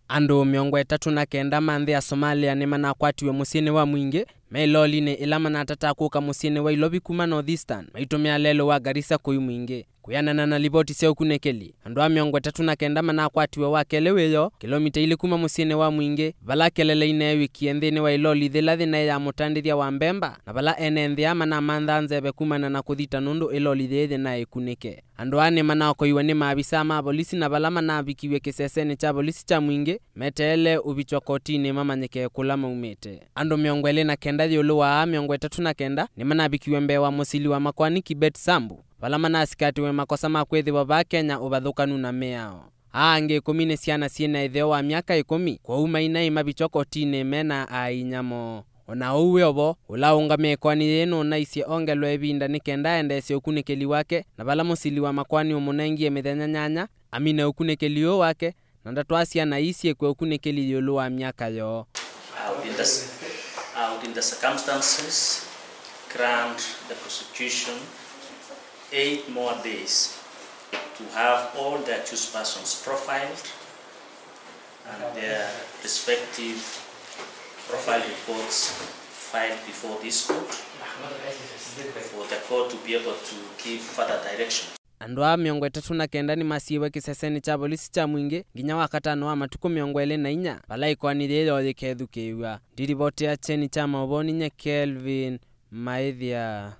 Andu 39 manthi ya Somalia ni manakwatiwe musini wa mwingi meiloli ila manatata kuka musini wa Ilobi kuma Northeastern maitumia lelo wa Garissa kuyu mwingi kuyanana na liboti seo kunekeli andu 39 manakwatiwe wa keleweyo kilomita ili kuma musini wa mwingi vala kelele ine wiki nthini wa Iloli thilathina ya mutandithia wa Mbemba na vala ene nthia mana mantha nzebe kumana na kuthita nundu Iloli thithina ikunike andu ane manakoiwe ni maabisa ma polisi na vala manabikiwe kiseseni cha polisi cha mwingi metele ubichwa kotini mamanyike kula maumete andu 29 thiulu wa 39 ni manabikiwe mbewa musili wa makwani Kibet Sambu vala manasikatiwe makosa ma kwithiwa va Kenya ubathukanu na meao aange 10 ni ciana ciena itheo wa miaka 10 kwa umaina imabichwa kotini mena ainyamo ona uwe obo ulaunga mekwani yeno na isie ongelwe binda nikenda endese ukunikeli wake na vala musili wa makwani umunengie mithenya nyanya amine ukunekelio wake na ndatwasia na isie kwa ukunikeli yulu wa miaka yo out in the circumstances grant the prosecution 8 more days to have all the accused persons profiled and their respective profile reports filed before this court for the court to be able to give further direction. Andu 39 ni masiwe kiseseni cha polisi cha mwingi nginya wakatano wa matuko 24 vala ikwani thilo thikethukiwa ndiriboti ya cheni cha mauboni nya Kelvin Maithia.